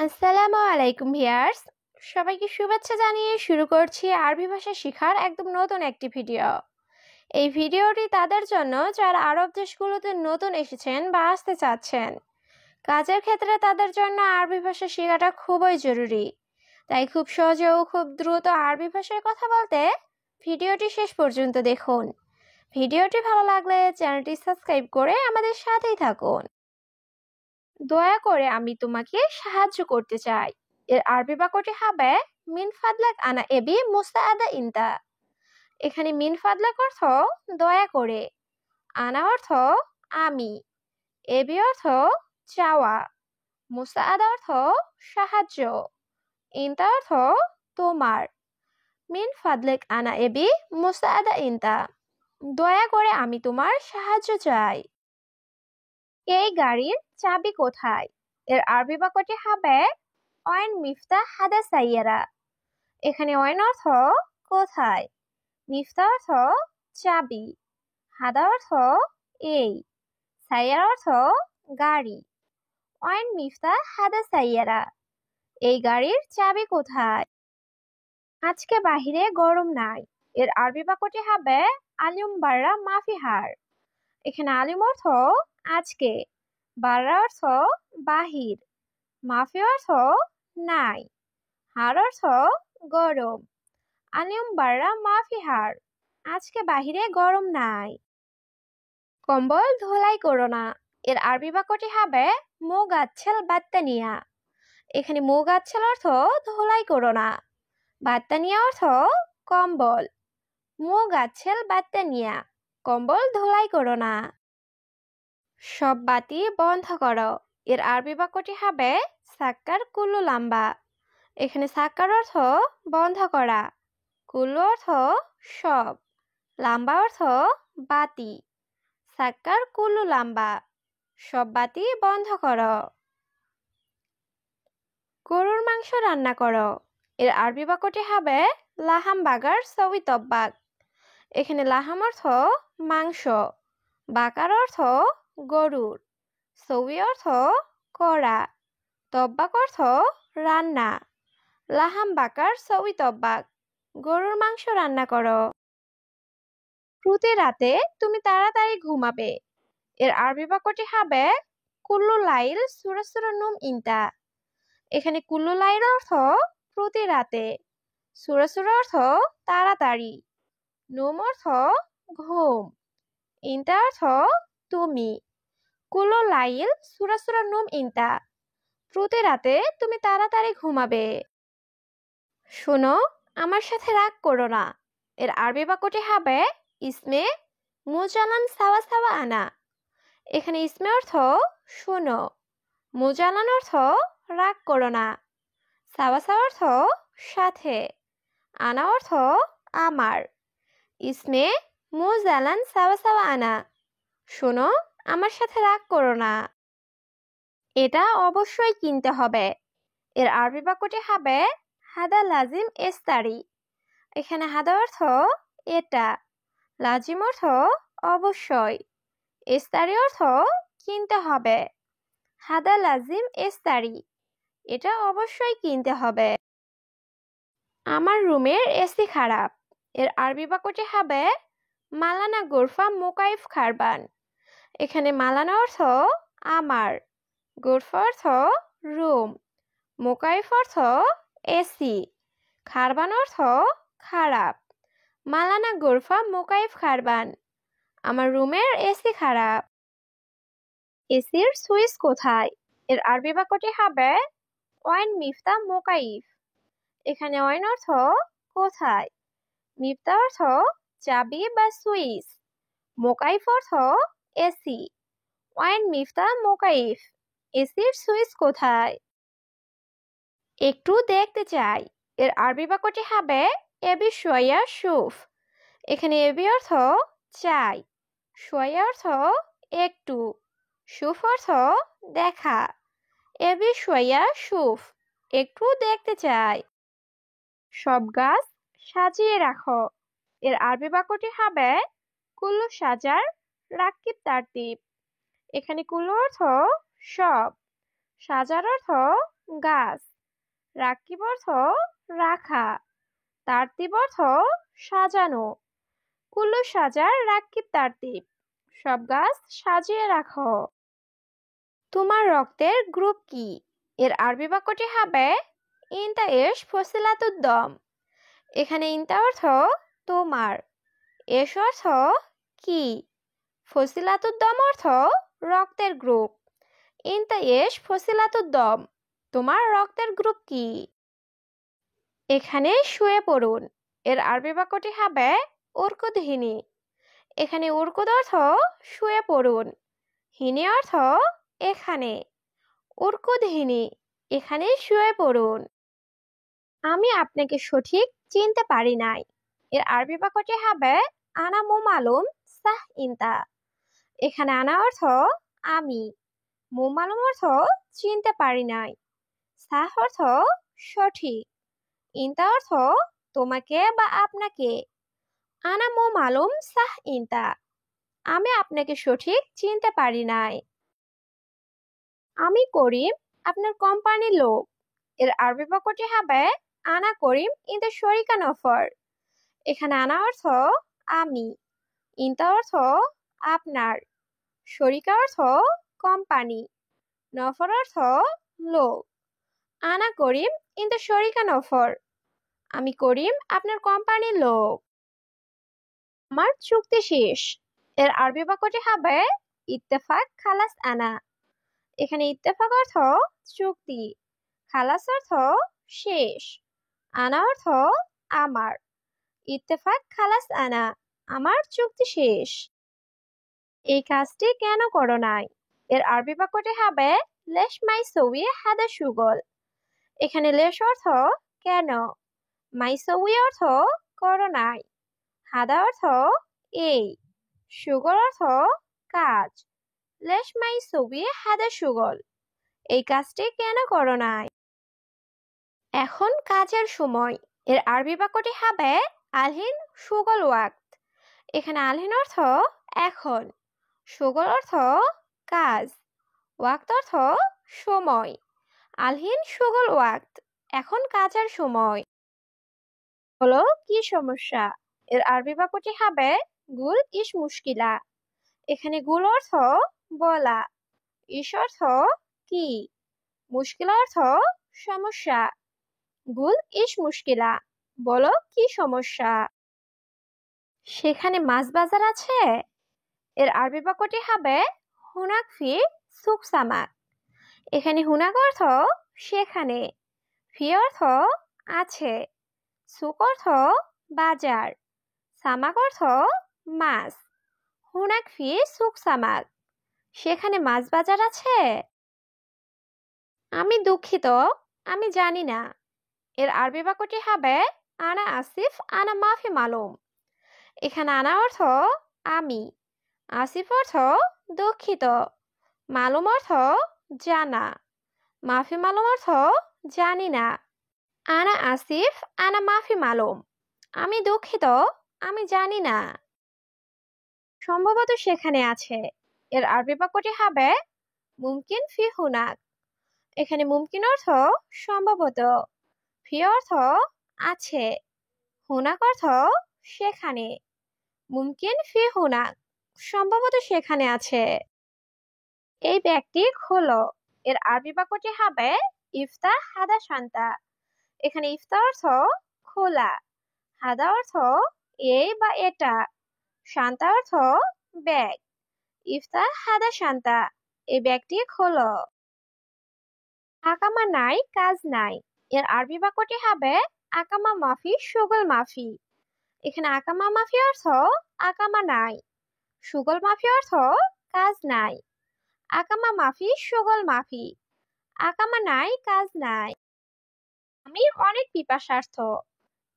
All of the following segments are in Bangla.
আসসালামু আলাইকুম ভিউয়ার্স, সবাইকে শুভেচ্ছা জানিয়ে শুরু করছি আরবি ভাষা শেখার একদম নতুন একটি ভিডিও। এই ভিডিওটি তাদের জন্য যারা আরব দেশগুলোতে নতুন এসেছেন বা আসতে চাচ্ছেন। কাজের ক্ষেত্রে তাদের জন্য আরবি ভাষা শেখাটা খুবই জরুরি। তাই খুব সহজে ও খুব দ্রুত আরবি ভাষায় কথা বলতে ভিডিওটি শেষ পর্যন্ত দেখুন। ভিডিওটি ভালো লাগলে চ্যানেলটি সাবস্ক্রাইব করে আমাদের সাথেই থাকুন। দয়া করে আমি তোমাকে সাহায্য করতে চাই। এর আরবি বাক্যটি হবে মিন ফাদলাক আনা এবি মুস্তাআদা ইনতা। এখানে মিন ফাদলাক অর্থ দয়া করে, আনা অর্থ আমি, এবি অর্থ চাওয়া, মুস্তাআদা অর্থ সাহায্য, ইনতা অর্থ তোমার। মিন ফাদলাক আনা এবি মুস্তাআদা ইনতা, দয়া করে আমি তোমার সাহায্য চাই। এই গাড়ির চাবি কোথায়? এর আরবি বাক্যটি হবে অয়েন মিফতা হাদা সাইয়ারা। এখানে অয়েন অর্থ কোথায়, মিফতা অর্থ চাবি, হাদা অর্থ এই, সাইয়ারা অর্থ গাড়ি। অয়েন মিফতা হাদা সাইয়ারা, এই গাড়ির চাবি কোথায়? আজকে বাহিরে গরম নাই। এর আরবি বাক্যটি হবে আলিম বাররা মাফি হার। এখানে আলিম অর্থ আজকে, বাররা অর্থ বাহির, মাফি অর্থ নাই, হার অর্থ গরম। আলিম বাররা মাফি হার, আজকে বাহিরে গরম নাই। কম্বল ধোলাই করো না। এর আরবি বাক্যটি হবে মো গাচ্ছেল বাত্তানিয়া। এখানে মো গাচ্ছেল অর্থ ধোলাই করো না, বাত্তানিয়া অর্থ কম্বল। মো গাচ্ছেল বাত্তানিয়া, কম্বল ধোলাই করো না। সব বাতি বন্ধ করো। এর আরবি বাক্যটি হবে সাক্কার কুল্লু লাম্বা। এখানে সাক্কার অর্থ বন্ধ করা, কুল্লু অর্থ সব, লাম্বা অর্থ বাতি। সাক্কার কুল্লু লাম্বা, সব বাতি বন্ধ করো। গরুর মাংস রান্না করো। এর আরবি বাক্যটি হবে লাহাম বাগার সবি তব্বাক। এখানে লাহাম অর্থ মাংস, বাকার অর্থ গরুর, সবি অর্থ করা, তব্বাক অর্থ রান্না। লাহাম বাকার সবি তব্বাক, গরুর মাংস রান্না করো। প্রতি রাতে তুমি তাড়াতাড়ি ঘুমাবে। এর আরবি বাক্যটি হবে কুল্লু লাইল সুরা নুম ইনতা। এখানে কুল্লু লাইল অর্থ প্রতি রাতে, সুরা অর্থ তাড়াতাড়ি, নুম অর্থ ঘুম, ইনতা অর্থ তুমি। কুল্লু লাইল সুরা নুম ইনতা, প্রতি রাতে তুমি তাড়াতাড়ি ঘুমাবে। শোনো, আমার সাথে রাগ করো না। এর আরবি বাক্যটি হবে ইসমে মুজালান সাওয়া সাওয়া আনা। এখানে ইসমে অর্থ শোনো, মুজালান অর্থ রাগ করো না, সাওয়া সাওয়া অর্থ সাথে, আনা অর্থ আমার। ইসমে মুজালান সাওয়া সাওয়া আনা, শোনো, আমার সাথে রাগ করো না। এটা অবশ্যই কিনতে হবে। এর আরবি বাক্যটি হবে হাদা লাজিম এস্তারি। এখানে হাদা অর্থ এটা, লাজিম অর্থ অবশ্যই, এস্তারি অর্থ কিনতে হবে। হাদা লাজিম এস্তারি, এটা অবশ্যই কিনতে হবে। আমার রুমের এসি খারাপ। এর আরবি বাক্যটি হবে মালানা গোরফা মোকাইফ খারবান। এখানে মালানা অর্থ আমার, গোরফা অর্থ রুম, মোকাইফ অর্থ এসি, খারবান অর্থ খারাপ। মালানা গোরফা মোকাইফ খারবান, আমার রুমের এসি খারাপ। এসির সুইচ কোথায়? এর আরবি বাক্যটি হবে ওয়াইন মিফতা মোকাইফ। এখানে ওয়াইন অর্থ কোথায়, মিফতা অর্থ চাবি বা সুইচ, মোকাইফ অর্থ এসি। ওয়াইন মিফতা মোকাইফ, এসির সুইচ কোথায়? একটু দেখতে চাই। এর আরবি বাক্যটি হবে এবি শোয়া শুফ। এখানে এবি অর্থ চাই, শোয়া অর্থ একটু, শুফ অর্থ দেখা। এবি শোয়া শুফ, একটু দেখতে চাই। সব গাছ সাজিয়ে রাখো। এর আরবি বাক্যটি হবে কুল্লু সাজার রাকিব তারতিব। এখানে কুল্লু অর্থ সব, সাজার অর্থ গাছ। রাকিব অর্থ রাখা। তারতিব অর্থ সাজানো। কুল্লু সাজার রাকিব তারতিব। সব গাছ সাজিয়ে রাখো। তোমার রক্তের গ্রুপ কি? এর আরবি বাক্যটি হবে ইনতা এশ ফসিলাতুদ্দম। এখানে ইনতা অর্থ তোমার, এশ অর্থ কি, ফসিলাতুদ্দম অর্থ রক্তের গ্রুপ। ইনতা এশ ফসিলাতুদ্দম, তোমার রক্তের গ্রুপ কি? এখানে শুয়ে পড়ুন। এর আরবি বাক্যটি হবে উরকুদ হিনি। এখানে উরকুদ অর্থ শুয়ে পড়ুন, হিনি অর্থ এখানে। উরকুদ হিনি, এখানে শুয়ে পড়ুন। আমি আপনাকে সঠিক চিনতে পারি নাই। এর আরবি বাক্যটি হবে আনা মু মালুম সাহ ইনতা। এখানে আনা অর্থ আমি, মু মালুম অর্থ চিনতে পারি নাই, সাহ অর্থ সঠিক, ইনতা অর্থ তোমাকে বা আপনাকে। আনা মু মালুম সাহ ইনতা, আমি আপনাকে সঠিক চিনতে পারি নাই। আমি করিম, আপনার কোম্পানির লোক। এর আরবি বাক্যটি হবে আনা করিম ইনতা শরিকা নফর। এখানে আনা অর্থ আমি, ইনতা অর্থ আপনার, শরিকা অর্থ কোম্পানি, নফর অর্থ লোক। আনা করিম ইনতা শরিকা নফর, আমি করিম আপনার কোম্পানির লোক। আমার চুক্তি শেষ। এর আরবি বাক্যটি হবে ইত্তেফাক খালাস আনা। এখানে ইত্তেফাক অর্থ চুক্তি, খালাস অর্থ শেষ, আনা অর্থ আমার। ইত্তেফাক খালাস আনা, আমার চুক্তি শেষ। এই কাজটি কেন করো নাই? এর আরবি বাক্যটি হবে লেশ মাই সউই হাদা সুগল। এখানে লেশ অর্থ কেন, মাই সউই অর্থ করো নাই, হাদা অর্থ এই, সুগল অর্থ কাজ। লেশ মাই সউই হাদা সুগল, এই কাজটি কেন করো নাই? এখন কাজের সময়। এর আরবি বাক্যটি হবে আলহিন সুগল ওয়াক্ত। এখানে আলহিন অর্থ এখন, সুগল অর্থ কাজ, ওয়াক্ত অর্থ সময়। আলহিন সুগল ওয়াক্ত, এখন কাজের সময়। হলো কি সমস্যা? এর আরবি বাক্যটি হবে গুল ইস মুশকিলা। এখানে গুল অর্থ বলা, ইস অর্থ কি, মুশকিলা অর্থ সমস্যা। গুল ইস মুশকিলা, বলো কি সমস্যা? সেখানে মাছ বাজার আছে? এর আরবি বাক্যটি হবে হুনাক ফি সুক সামাক। এখানে হুনাক অর্থ সেখানে, ফি অর্থ আছে, সুক অর্থ বাজার, সামাক অর্থ মাছ। হুনাক ফি সুক সামাক, সেখানে মাছ বাজার আছে? আমি দুঃখিত, আমি জানি না। এর আরবি বাক্যটি হবে আনা আসিফ আনা মাফি মালুম। এখানে আনা অর্থ আমি, আসিফ অর্থ দুঃখিত, মালুম অর্থ জানা, মাফি মালুম অর্থ জানি না। আনা আসিফ আনা মাফি মালুম, আমি দুঃখিত, আমি জানি না। সম্ভবত সেখানে আছে। এর আরবি বাক্যটি হবে মুমকিন ফি হুনাক। এখানে মুমকিন অর্থ সম্ভবত, ফি অর্থ আছে, হুনাক অর্থ সেখানে। মুমকিন ফি হুনাক, সম্ভবত সেখানে আছে। এই ব্যাগটি খোলো। এর আরবি বাক্যটি হবে ইফতা হাদা শান্তা। এখানে ইফতা অর্থ খোলা, হাদা অর্থ এই বা এটা, শান্তা অর্থ ব্যাগ। ইফতা হাদা শান্তা, এই ব্যাগটি খোলো। আকামা নাই কাজ নাই। এর আরবি বাক্যটি হবে আকামা মাফি সুগল মাফি। এখানে আকামা মাফি অর্থ আকামা নাই, সুগল মাফি অর্থ কাজ নাই। আকামা মাফি সুগল মাফি, আকামা নাই কাজ নাই। আমি অনেক পিপাসার্থ।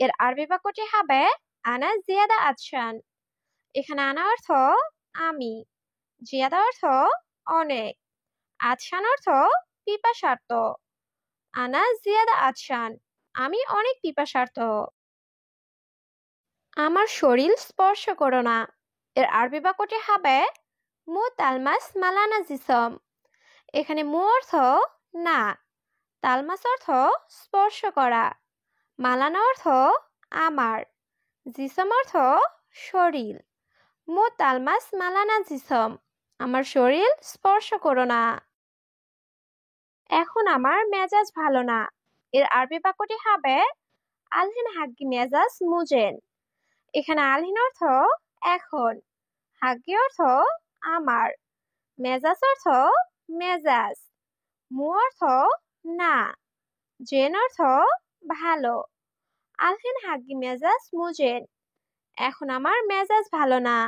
এর আরবি বাক্যটি হবে আনা জিয়াদা আতশান। এখানে আনা অর্থ আমি, জিয়াদা অর্থ অনেক, আতশান অর্থ পিপাসার্থ। আনা জিয়াদা আতশান, আমি অনেক পিপাসার্থ। আমার শরীর স্পর্শ করো না। এর আরবি বাক্যটি হবে মু তালমাস মালানা জিসম। এখানে মু অর্থ না, তালমাস অর্থ স্পর্শ করা, মালানা অর্থ আমার, জিসম অর্থ শরীর। মো তালমাস মালানা জিসম, আমার শরীর স্পর্শ করো না। এখন আমার মেজাজ ভালো না। এর আরবি বাক্যটি হবে আলহিন হাগ্গি মেজাজ মুজেন। এখানে আলহিন অর্থ এখন, হাগ্গি অর্থ আমার, মেজাজ অর্থ মেজাজ, মু অর্থ না, জেন অর্থ ভালো। আলহিন হাগ্গি মেজাজ মুজেন, এখন আমার মেজাজ ভালো না।